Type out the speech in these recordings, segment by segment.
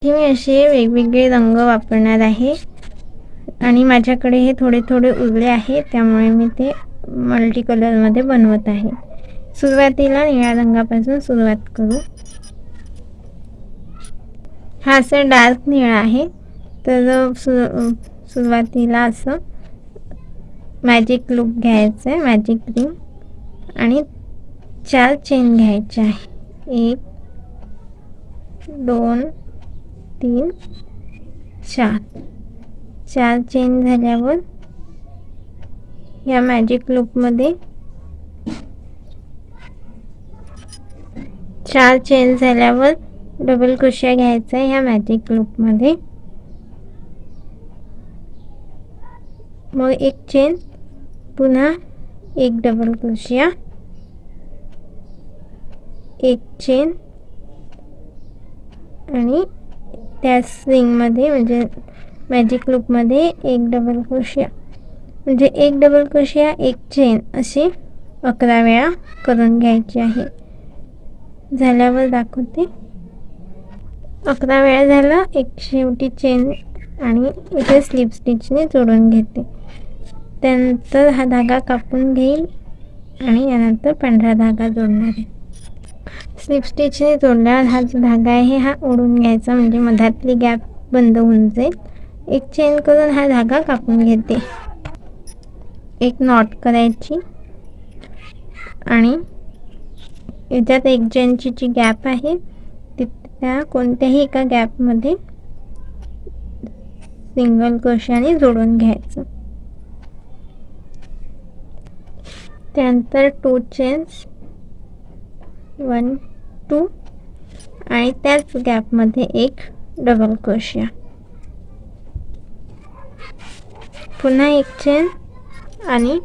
मी असे वेगवेगळे रंग वापरणार आहे आणि माझ्याकडे हे थोडे थोडे उरले आहे, त्यामुळे मी ते मल्टी कलरमध्ये बनवत आहे. सुरुवातीला निळ्या रंगापासून सुरुवात करू. हा असा डार्क निळा आहे, तर सुरुवातीला असं मॅजिक लूप घ्यायचं आहे, मॅजिक रिंग, आणि 4 चेन घ्यायचे आहे. 1 2 3 4 4 चेन झाल्यावर या मॅजिक लूपमध्ये 4 चेन झाल्यावर डबल क्रोशिया घ्यायचा आहे ह्या मॅजिक लूपमध्ये. मग एक चेन, पुन्हा एक डबल क्रोशिया, एक चेन, आणि त्याच रिंगमध्ये म्हणजे मॅजिक लूपमध्ये एक डबल क्रोशिया, म्हणजे एक डबल क्रोशिया एक चेन असे 11 वेळा करून घ्यायचे आहे. झाल्यावर दाखवते. 11 वेळा झाला, एक शेवटी चेन आणि इथे स्लिप स्टिचने जोडून घेते. त्यानंतर हा धागा कापून घेईल आणि यानंतर पांढरा धागा जोडणार आहे. स्लिप स्टिचने जोडल्यावर हा जो धागा आहे हा ओढून घ्यायचा, म्हणजे मधातली गॅप बंद होऊन जाईल. एक चेन करून हा धागा कापून घेते. एक नॉट करायची आणि याच्यात एक चेनची जी गॅप आहे त्या कोणत्याही एका गॅपमध्ये सिंगल क्रोशियाने जोडून घ्यायचं. त्यानंतर 2 चेन्स, 1 2, आणि त्याच गॅपमध्ये एक डबल क्रोशिया, पुन्हा एक चेन, आणि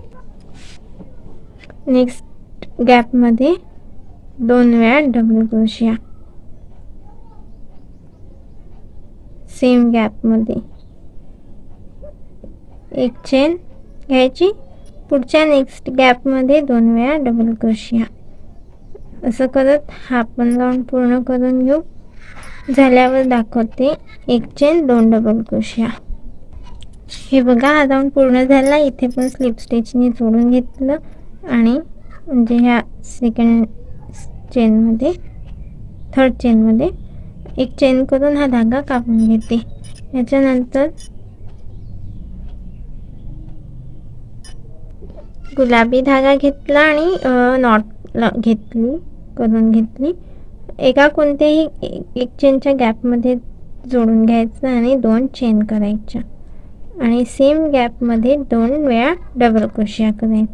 नेक्स्ट गॅपमध्ये 2 वेळा डबल क्रोशिया, सेम गॅपमध्ये एक चेन घ्यायची, पुढच्या नेक्स्ट गॅपमध्ये 2 वेळा डबल क्रोशिया. असं करत हा पण राऊंड पूर्ण करून घेऊ. झाल्यावर दाखवते. एक चेन, 2 डबल क्रोशिया. हे बघा, हा राऊंड पूर्ण झाला. इथे पण स्लिप स्टिचने जोडून घेतलं आणि म्हणजे ह्या सेकंड चेनमध्ये, थर्ड चेनमध्ये एक चेन करून हा धागा कापून घेते. याच्यानंतर गुलाबी धागा घेतला आणि नॉट करून घेतली. एका कोणत्याही एक चेनच्या गॅपमध्ये जोडून घ्यायचं आणि 2 चेन करायच्या आणि सेम गॅपमध्ये 2 वेळा डबल क्रोशिया करायचं.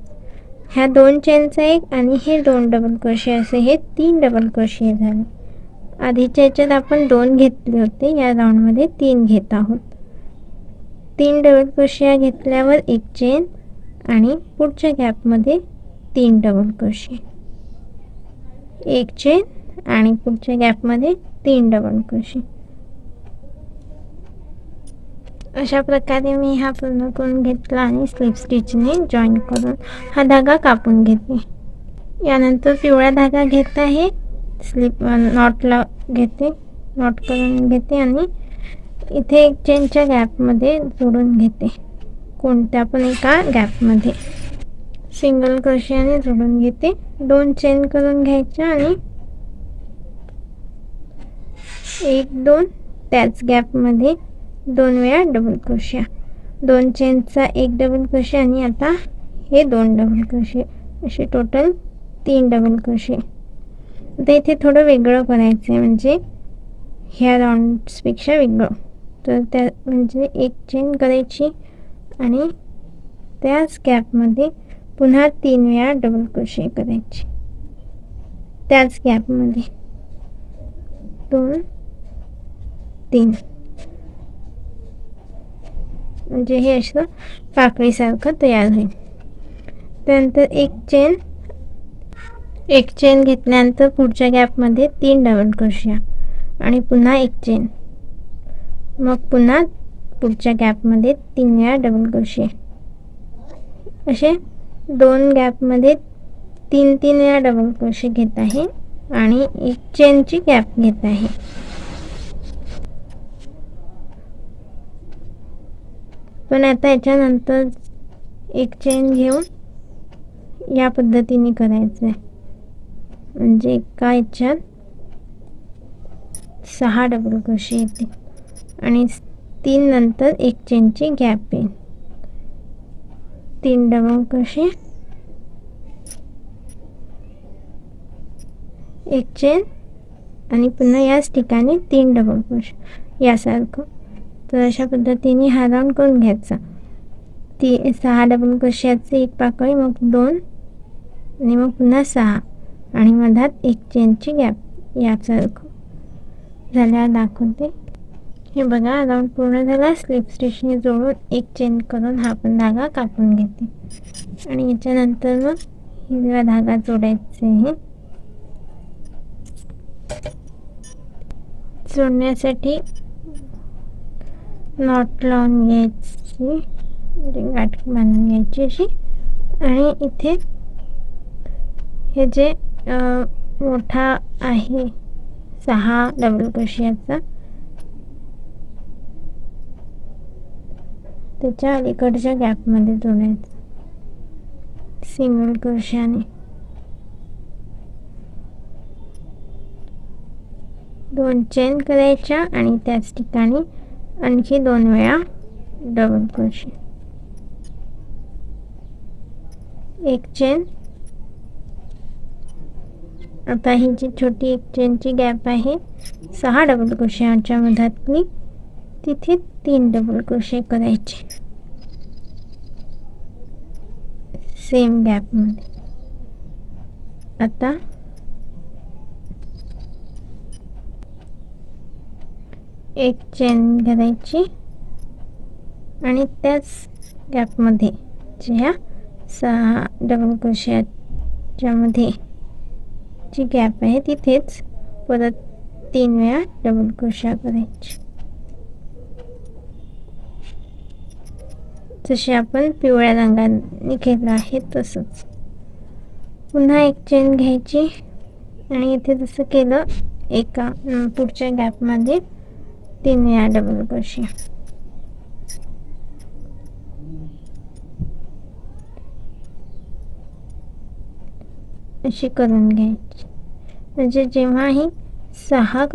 ह्या 2 चेनचा एक आणि हे 2 डबल क्रोशिया, असे हे 3 डबल क्रोशिया झाले. आधीच्या याच्यात आपण 2 घेतले होते, या राऊंडमध्ये 3 घेत आहोत. 3 डबल क्रोशिया घेतल्यावर एक चेन आणि पुढच्या गॅपमध्ये 3 डबल क्रोशिया, एक चेन आणि पुढच्या गॅपमध्ये 3 डबल क्रोशिया. अशा प्रकारे मी हा पूर्ण करून घेतला आणि स्लिप स्टिचने जॉईन करून हा धागा कापून घेते. यानंतर पिवळा धागा घेत आहे, स्लिप नॉटला घेते, नॉट करून घेते आणि इथे एक चेनच्या गॅपमध्ये जोडून घेते. कोणत्या पण एका गॅपमध्ये सिंगल क्रोशियाने जोडून घेते. 2 चेन करून घ्यायच्या आणि 1 2, त्याच गॅपमध्ये 2 वेळा डबल क्रोशिया, 2 चेनचा एक डबल क्रोशिया आणि आता हे 2 डबल क्रोशिया, असे टोटल 3 डबल क्रोशिया. आता इथे थोडं वेगळं करायचं आहे, म्हणजे ह्या राऊंड्सपेक्षा वेगळं. तर त्या म्हणजे एक चेन करायची आणि त्याच गॅपमध्ये पुन्हा 3 वेळा डबल क्रोशिया करायची. त्याच गॅपमध्ये 2 3, म्हणजे हे असं पाकळीसारखं तयार होईल. त्यानंतर एक चेन घेतल्यानंतर पुढच्या गॅपमध्ये 3 डबल क्रोशिया आणि पुन्हा एक चेन, मग पुन्हा पुढच्या गॅपमध्ये 3 वेळा डबल क्रोशिया, असे 2 गॅपमध्ये 3 वेळा डबल क्रोशिया घेत आहे आणि एक चेनची गॅप घेत आहे. पण आता याच्यानंतर एक चेन घेऊन या पद्धतीने करायचं आहे. म्हणजे एका याच्यात 6 डबल क्रोशे येते आणि 3 नंतर एक चेनची गॅप येईल. 3 डबल क्रोशे, एक चेन आणि पुन्हा याच ठिकाणी 3 डबल क्रोशे यासारखं. तर अशा पद्धतीने हा राऊंड करून घ्यायचा. 6 डबल क्रोशियाचे एक पाकळी, मग 2 आणि मग पुन्हा 6 आणि मधात एक चेनची गॅप यासारखं. झाल्यावर दाखवते. हे बघा, राऊंड पूर्ण झाला. स्लिप स्टिचने जोडून एक चेन करून हा पण धागा कापून घेते आणि याच्यानंतर मग हिरवा धागा जोडायचा आहे. जोडण्यासाठी नॉट लावून घ्यायची, गाठ बांधून घ्यायची अशी. आणि इथे हे जे मोठा आहे 6 डबल क्रोशियाचा, त्याच्या अलीकडच्या गॅपमध्ये जोडायचं सिंगल क्रोशियाने. 2 चेन करायच्या आणि त्याच ठिकाणी आणखी 2 वेळा डबल क्रोशे. एक चेन. आता ही जी छोटी एक चेनची गॅप आहे 6 डबल क्रोशियाच्या मधातली, तिथे 3 डबल क्रोशे करायचे सेम गॅपमध्ये. आता एक चेन करायची आणि त्याच गॅपमध्ये ज्या 6 डबल क्रोशियाच्या मध्ये जी गॅप आहे तिथेच परत 3 वेळा डबल क्रोशिया करायची, जसे आपण पिवळ्या रंगाने केलं आहे तसंच. पुन्हा एक चेन घ्यायची आणि इथे जसं केलं एका पुढच्या गॅपमध्ये 3 वेळा डबल क्रोशिया. अशी करून घ्यायची. म्हणजे जेव्हा ही 6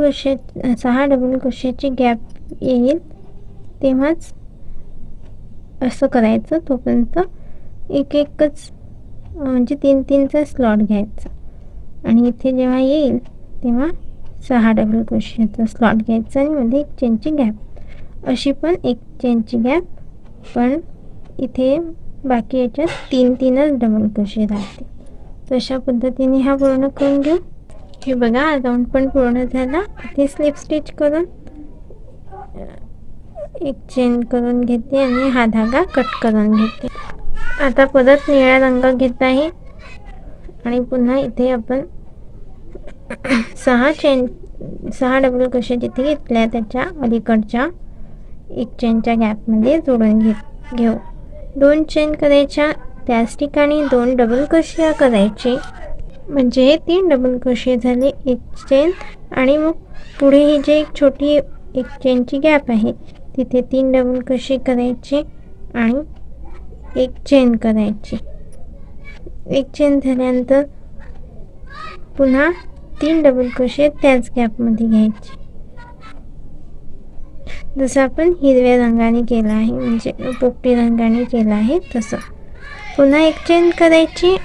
डबल क्रोशियाची गॅप येईल तेव्हाच असं करायचं. तोपर्यंत एकच म्हणजे 3-3चा स्लॉट घ्यायचा आणि इथे जेव्हा येईल तेव्हा 6 डबल क्रोशियाचा स्लॉट घ्यायचा आणि मध्ये एक चेनची गॅप. अशी पण एक चेनची गॅप, पण इथे बाकी याच्यात 3-3च डबल क्रोशे राहते. तशा पद्धतीने हा पूर्ण करून घेऊ. हे बघा, राऊंड पण पूर्ण झाला. इथे स्लिप स्टिच करून एक चेन करून घेते आणि हा धागा कट करून घेते. आता परत निळा रंग घेत आहे आणि पुन्हा इथे आपण 6 डबल क्रोशे जिथे घेतल्या त्याच्या अलीकडच्या एक चेनच्या गॅपमध्ये जोडून घेऊ. 2 चेन करायच्या, त्याच ठिकाणी 2 डबल क्रोशिया करायचे, म्हणजे हे 3 डबल क्रोशे झाले. एक चेन आणि मग पुढे ही जी एक छोटी एक चेनची गॅप आहे तिथे 3 डबल क्रोशे करायचे आणि एक चेन करायची. एक चेन झाल्यानंतर पुन्हा 3 डबल क्रोशे त्याच गॅपमध्ये घ्यायचे, जसं आपण हिरव्या रंगाने केलं आहे, म्हणजे पोपटी रंगाने केलं आहे तसं. पुन्हा एक चेन करायची,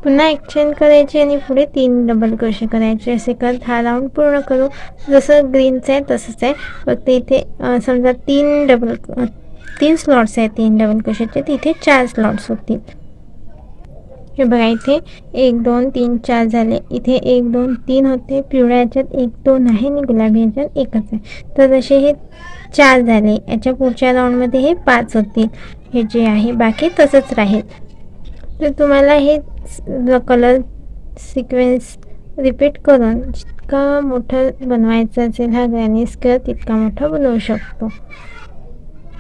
पुन्हा एक चेन करायची आणि पुढे 3 डबल क्रोशे करायचे. असे करत हा राऊंड पूर्ण करू. जसं ग्रीनचं आहे तसंच आहे, फक्त इथे समजा 3 स्लॉट्स आहेत 3 डबल क्रोशेचे, तिथे 4 स्लॉट्स होतील. हे बघा, इथे 1 2 3 4 झाले. इथे 1 2 3 होते, पिवळ्या याच्यात 1 2 आहे आणि गुलाबी याच्यात 1च आहे. तर जसे हे 4 झाले, याच्या पुढच्या राऊंडमध्ये हे 5 होतील. हे जे आहे बाकी तसंच राहील. तर तुम्हाला हे कलर सिक्वेन्स रिपीट करून जितका मोठं बनवायचं असेल हा ग्रॅनी स्क्वेअर तितका मोठा बनवू शकतो.